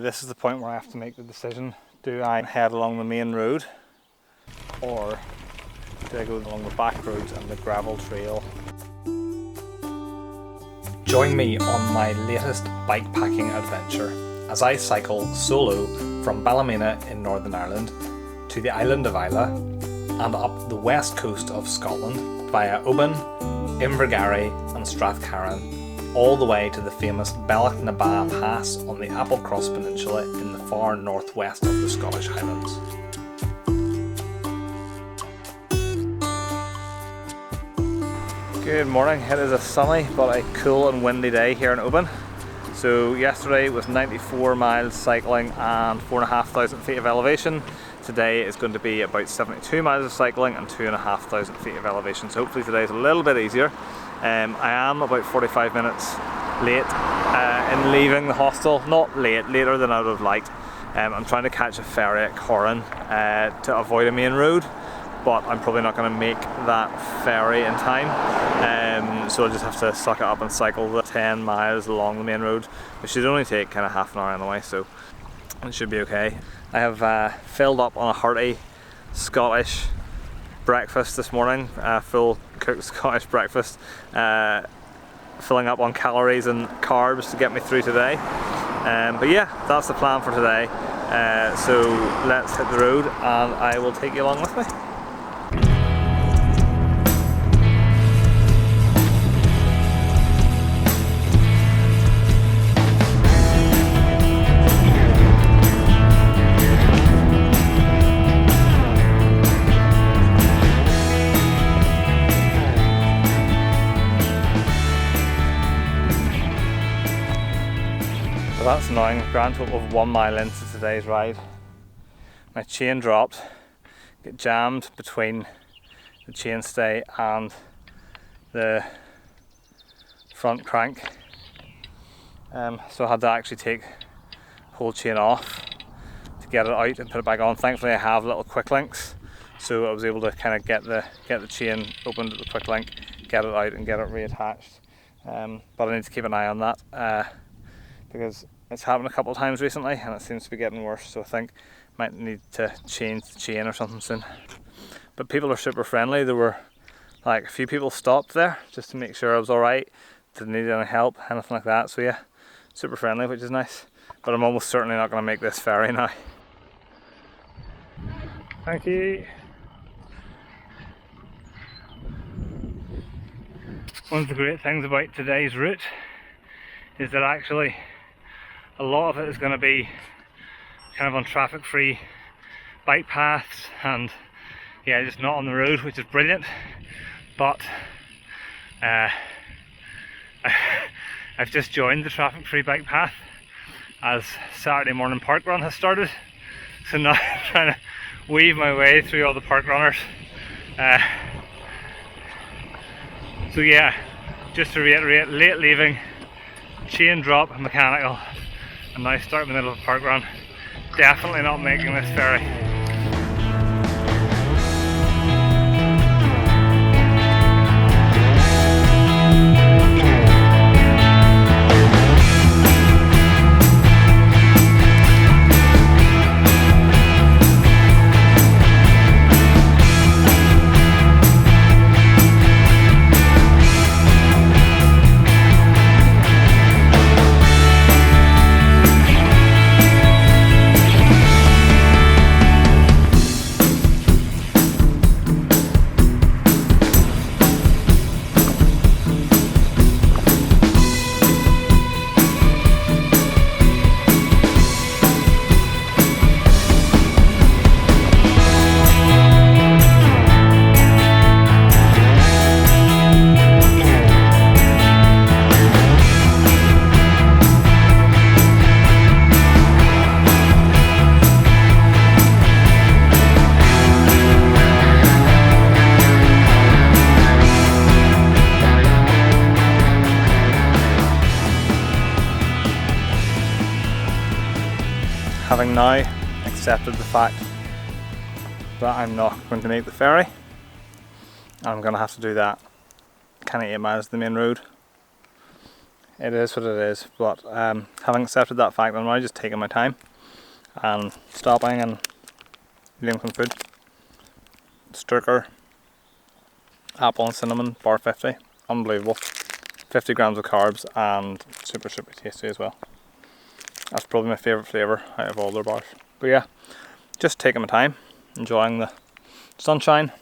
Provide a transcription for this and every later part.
This is the point where I have to make the decision. Do I head along the main road or do I go along the back roads and the gravel trail? Join me on my latest bikepacking adventure as I cycle solo from Ballymena in Northern Ireland to the island of Islay and up the west coast of Scotland via Oban, Invergarry and Strathcarron, all the way to the famous Bealach Na Ba pass on the Applecross peninsula in the far northwest of the Scottish Highlands. Good morning. It is a sunny but a cool and windy day here in Oban. So yesterday was 94 miles cycling and 4,500 feet of elevation. Today is going to be about 72 miles of cycling and 2,500 feet of elevation. So hopefully today is a little bit easier. I am about 45 minutes late in leaving the hostel. Not late, later than I would have liked. I'm trying to catch a ferry at Corran to avoid a main road, but I'm probably not going to make that ferry in time. So I'll just have to suck it up and cycle the 10 miles along the main road, which should only take kind of half an hour anyway, so it should be okay. I have filled up on a hearty Scottish breakfast this morning, full cooked Scottish breakfast, filling up on calories and carbs to get me through today. But yeah, that's the plan for today. So let's hit the road and I will take you along with me. That's annoying. Grand total of 1 mile into today's ride. My chain dropped, get jammed between the chainstay and the front crank. So I had to actually take the whole chain off to get it out and put it back on. Thankfully I have little quick links, so I was able to kind of get the chain opened at the quick link, get it out and get it reattached. But I need to keep an eye on that because it's happened a couple of times recently and it seems to be getting worse, so I think I might need to change the chain or something soon. But people are super friendly. There were like a few people stopped there just to make sure I was alright, didn't need any help, anything like that. So yeah, super friendly, which is nice. But I'm almost certainly not going to make this ferry now. Thank you. One of the great things about today's route is that actually a lot of it is going to be kind of on traffic free bike paths and yeah, just not on the road, which is brilliant. But I've just joined the traffic free bike path as Saturday morning park run has started, so now I'm trying to weave my way through all the park runners. So yeah, just to reiterate, late leaving, chain drop, mechanical, and now start in the middle of a park run. Definitely not making this ferry. Having now accepted the fact that I'm not going to make the ferry, I'm going to have to do that kind of 8 miles to the main road. it is what it is, but having accepted that fact, I'm now just taking my time and stopping and eating some food. Sturker, apple and cinnamon, bar 50, unbelievable. 50 grams of carbs and super tasty as well. That's probably my favourite flavour out of all their bars. But yeah, just taking my time, enjoying the sunshine.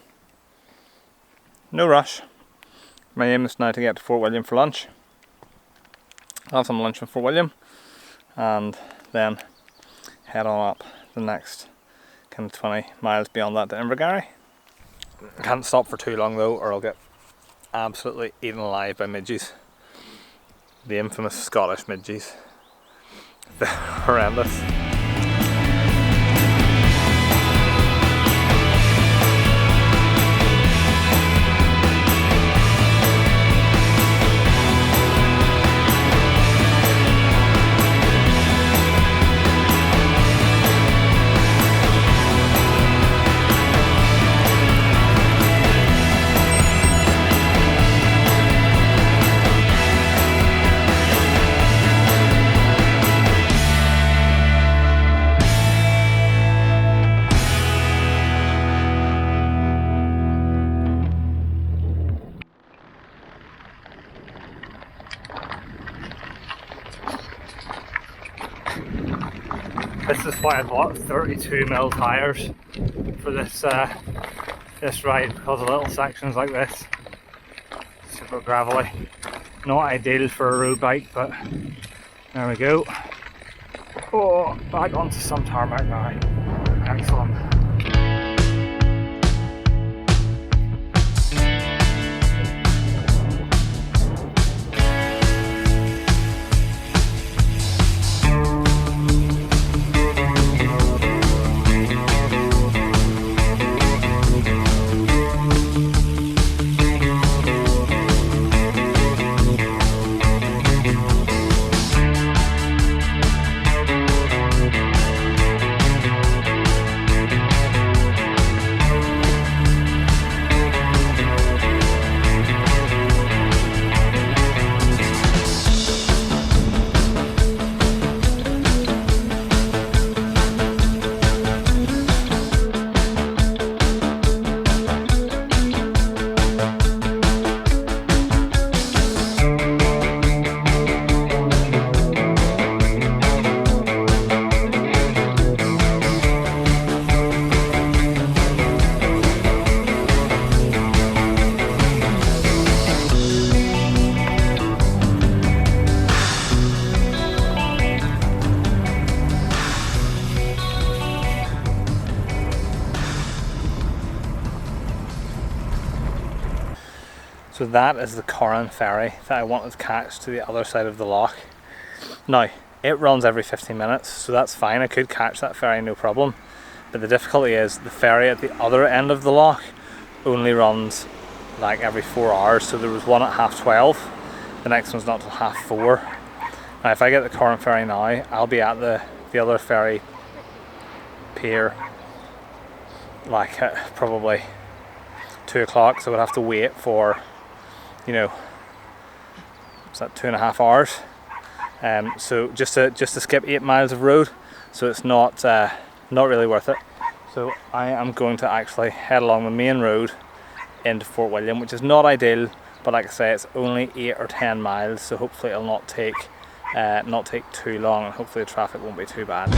No rush. My aim is now to get to Fortwilliam for lunch. I'll have some lunch in Fortwilliam and then head on up the next kind of 20 miles beyond that to Invergarry. I can't stop for too long though, or I'll get absolutely eaten alive by midges. The infamous Scottish midges. They're horrendous. This is why I bought 32mm tyres for this this ride, because of little sections like this, super gravelly. Not ideal for a road bike, but there we go. Oh, back onto some tarmac now. Excellent. So that is the Corran ferry that I wanted to catch to the other side of the loch. Now, it runs every 15 minutes, so that's fine. I could catch that ferry, no problem. But the difficulty is the ferry at the other end of the loch only runs like every 4 hours. So there was one at 12:30, the next one's not till 4:30. Now if I get the Corran ferry now, I'll be at the other ferry pier like at probably 2 o'clock, so I would have to wait for, you know, what's that, 2.5 hours. So just to skip 8 miles of road, so it's not really worth it. So I am going to actually head along the main road into Fortwilliam, which is not ideal, but like I say, it's only 8 or 10 miles, so hopefully it'll not take too long, and hopefully the traffic won't be too bad.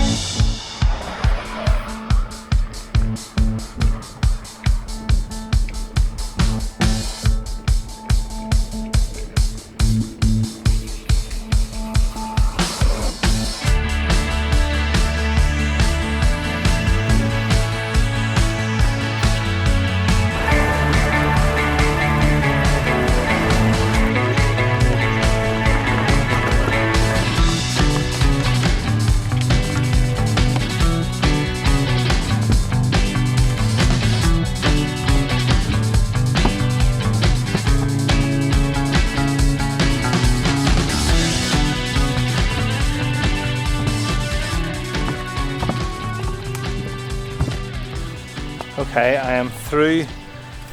Okay, I am through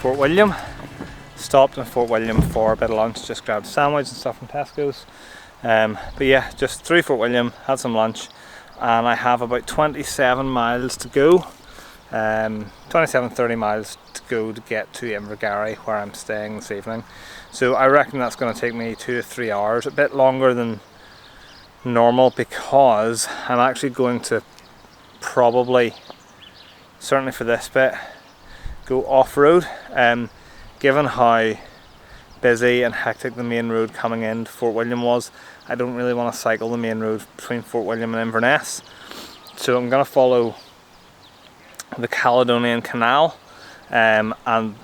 Fortwilliam. Stopped in Fortwilliam for a bit of lunch, just grabbed a sandwich and stuff from Tesco's. But yeah, just through Fortwilliam, had some lunch, and I have about 27 miles to go. 27-30 miles to go to get to Invergarry, where I'm staying this evening. So I reckon that's going to take me 2 to 3 hours, a bit longer than normal, because I'm actually going to probably, certainly for this bit, go off-road. Given how busy and hectic the main road coming into Fortwilliam was, I don't really want to cycle the main road between Fortwilliam and Inverness. So I'm going to follow the Caledonian Canal, and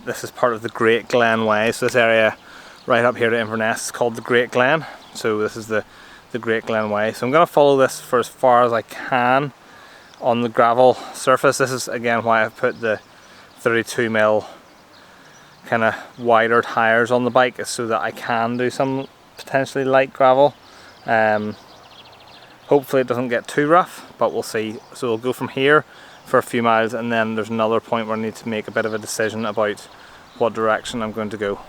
this is part of the Great Glen Way. So this area right up here to Inverness is called the Great Glen. So this is the Great Glen Way. So I'm going to follow this for as far as I can on the gravel surface. This is again why I've put the 32mm kind of wider tyres on the bike, is so that I can do some potentially light gravel. Hopefully it doesn't get too rough, but we'll see. So we'll go from here for a few miles, and then there's another point where I need to make a bit of a decision about what direction I'm going to go.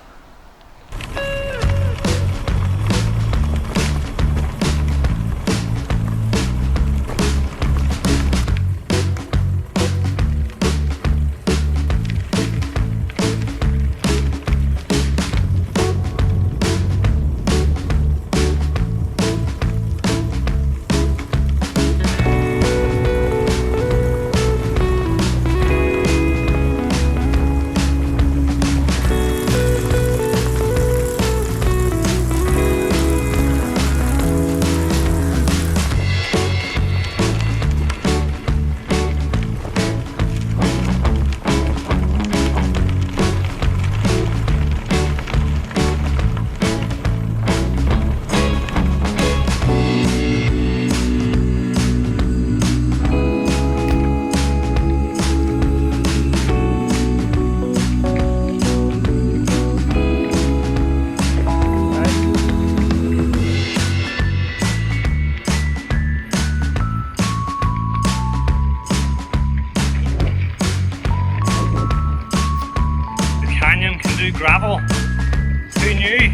Gravel. Who knew?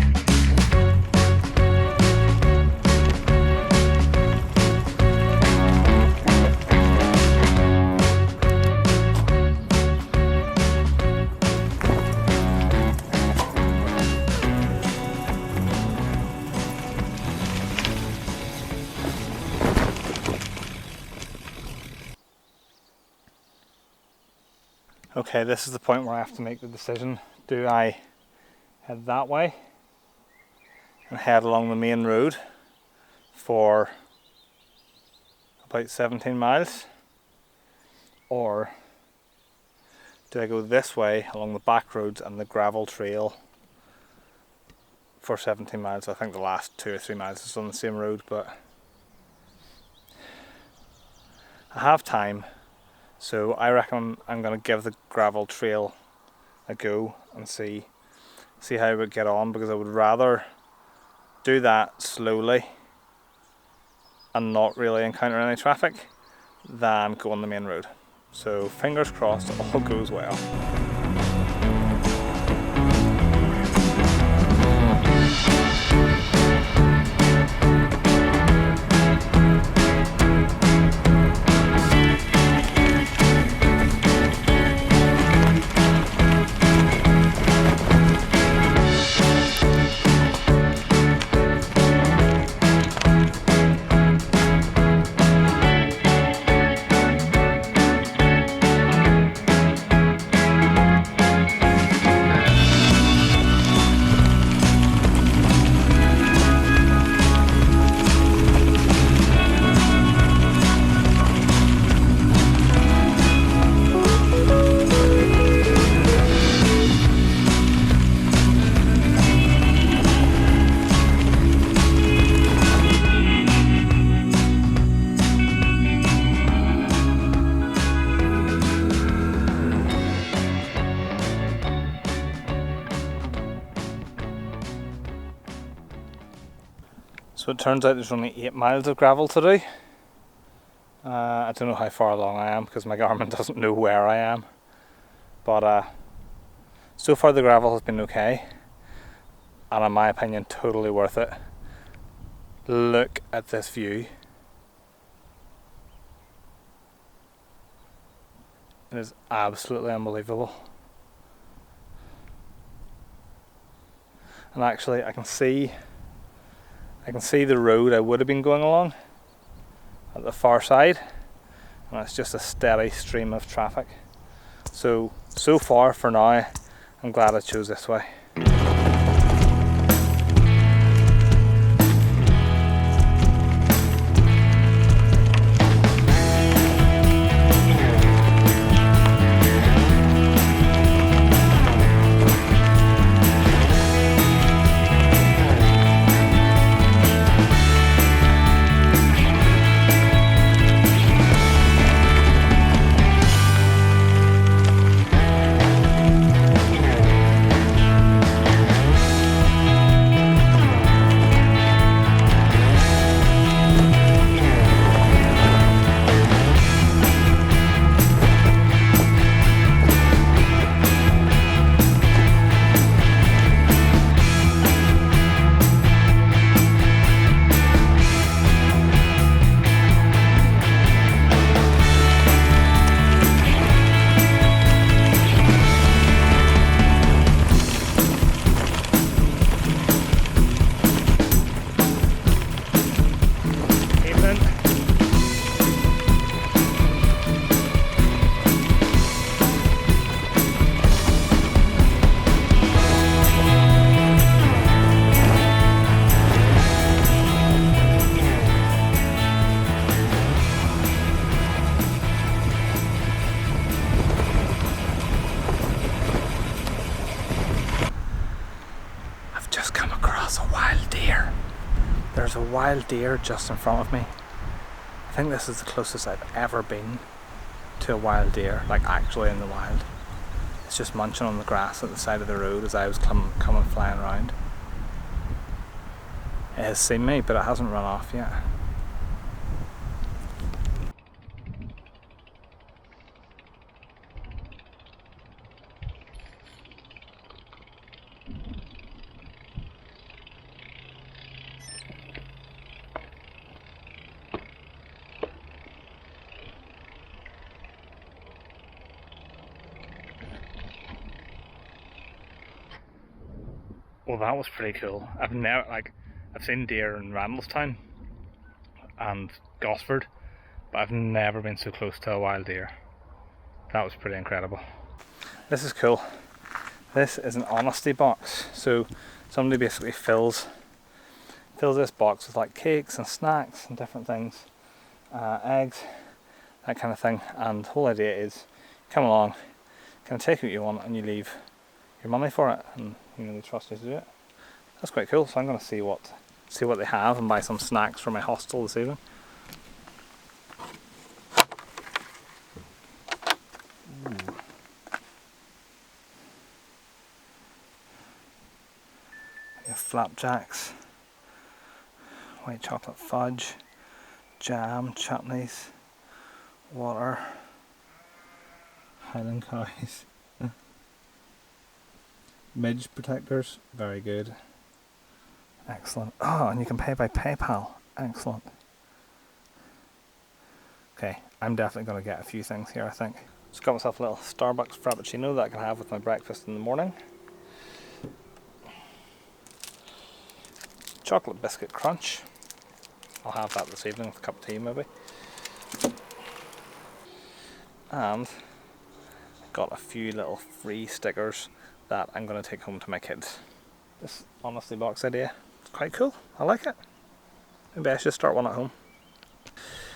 Okay, this is the point where I have to make the decision. Do I head that way and head along the main road for about 17 miles, or do I go this way along the back roads and the gravel trail for 17 miles? I think the last 2 or 3 miles is on the same road, but I have time, so I reckon I'm going to give the gravel trail a go and see how I would get on, because I would rather do that slowly and not really encounter any traffic than go on the main road. So fingers crossed all goes well. So it turns out there's only 8 miles of gravel to do. I don't know how far along I am because my Garmin doesn't know where I am. But so far the gravel has been okay, and in my opinion totally worth it. Look at this view. It is absolutely unbelievable. And actually I can see the road I would have been going along at the far side, and it's just a steady stream of traffic. So far for now, I'm glad I chose this way. There's a wild deer just in front of me. I think this is the closest I've ever been to a wild deer, like actually in the wild. It's just munching on the grass at the side of the road as I was coming flying around. It has seen me, but it hasn't run off yet. Well, that was pretty cool. I've seen deer in Randallstown and Gosford, but I've never been so close to a wild deer. That was pretty incredible. This is cool. This is an honesty box. So somebody basically fills this box with like cakes and snacks and different things, eggs, that kind of thing. And the whole idea is, come along, kind of take what you want, and you leave your money for it, and they trust you to do it. That's quite cool. So I'm going to see what they have and buy some snacks for my hostel this evening. Ooh. We have flapjacks, white chocolate fudge, jam, chutneys, water, Highland cows. Midge protectors, very good. Excellent. Oh, and you can pay by PayPal. Excellent. Okay, I'm definitely going to get a few things here, I think. Just got myself a little Starbucks Frappuccino that I can have with my breakfast in the morning. Chocolate biscuit crunch. I'll have that this evening with a cup of tea maybe. And got a few little free stickers that I'm going to take home to my kids. This honesty box idea, it's quite cool. I like it. Maybe I should start one at home.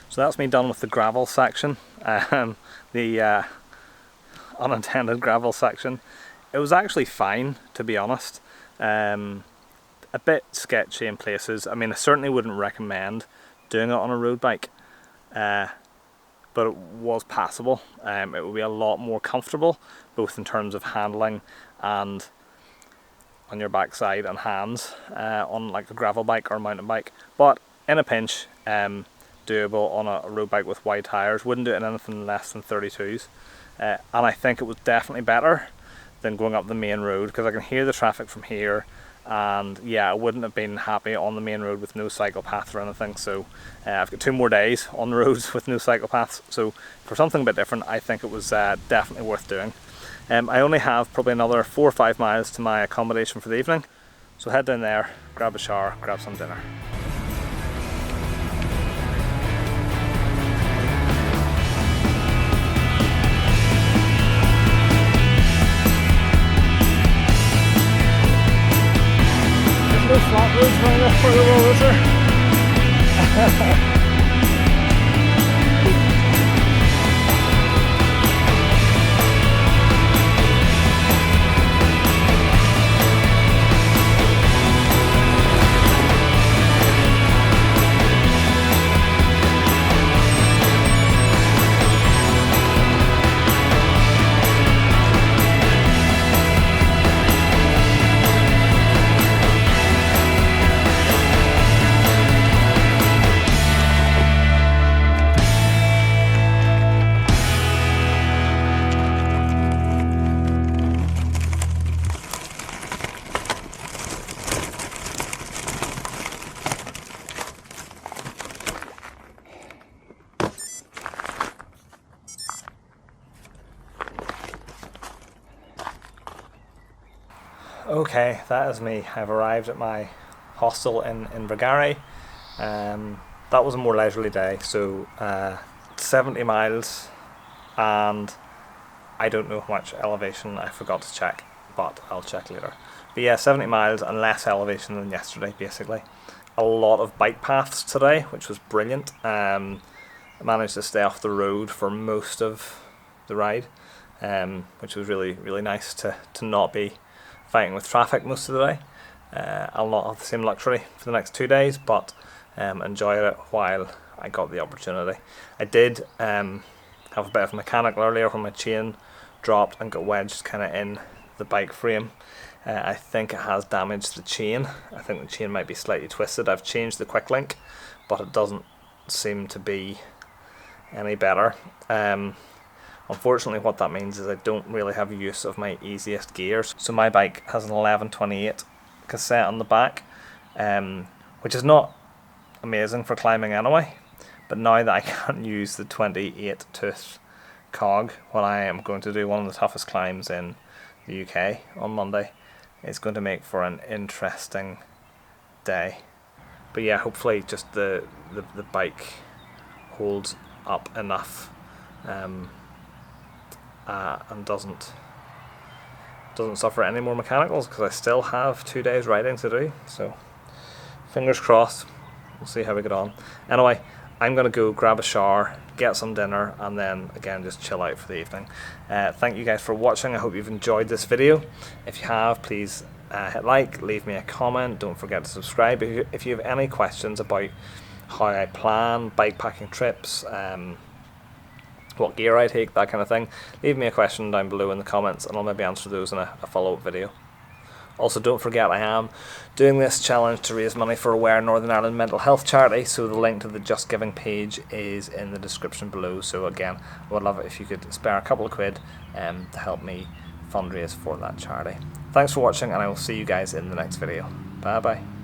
So that's me done with the gravel section, the unintended gravel section. It was actually fine, to be honest. A bit sketchy in places. I mean, I certainly wouldn't recommend doing it on a road bike, but it was passable. It would be a lot more comfortable, both in terms of handling and on your backside and hands on like a gravel bike or a mountain bike. But in a pinch, doable on a road bike with wide tyres. Wouldn't do it in anything less than 32s. And I think it was definitely better than going up the main road, because I can hear the traffic from here and yeah, I wouldn't have been happy on the main road with no cycle path or anything. So I've got 2 more days on the roads with no cycle paths, so for something a bit different, I think it was definitely worth doing. I only have probably another 4 or 5 miles to my accommodation for the evening, so head down there, grab a shower, grab some dinner. No flat roads around there for the road, is there? Okay, that is me. I've arrived at my hostel in Invergarry. That was a more leisurely day, so 70 miles, and I don't know how much elevation, I forgot to check, but I'll check later. But yeah, 70 miles and less elevation than yesterday, basically. A lot of bike paths today, which was brilliant. I managed to stay off the road for most of the ride, which was really, really nice to not be fighting with traffic most of the day. I'll not have the same luxury for the next 2 days, but enjoyed it while I got the opportunity. I did have a bit of a mechanical earlier when my chain dropped and got wedged kind of in the bike frame. I think it has damaged the chain. I think the chain might be slightly twisted. I've changed the quick link, but it doesn't seem to be any better. Unfortunately, what that means is I don't really have use of my easiest gears. So my bike has an 1128 cassette on the back, which is not amazing for climbing anyway. But now that I can't use the 28 tooth cog when I am going to do one of the toughest climbs in the UK on Monday, it's going to make for an interesting day. But yeah, hopefully just the bike holds up enough and doesn't suffer any more mechanicals, because I still have 2 days riding to do, so fingers crossed. We'll see how we get on. Anyway, I'm going to go grab a shower, get some dinner, and then again just chill out for the evening. Thank you guys for watching. I hope you've enjoyed this video. If you have, please hit like, leave me a comment, don't forget to subscribe. If you have any questions about how I plan bikepacking trips, what gear I take, that kind of thing, leave me a question down below in the comments and I'll maybe answer those in a follow-up video. Also, don't forget I am doing this challenge to raise money for Aware Northern Ireland mental health charity, so the link to the Just Giving page is in the description below. So again, I would love it if you could spare a couple of quid to help me fundraise for that charity. Thanks for watching, and I will see you guys in the next video. Bye bye.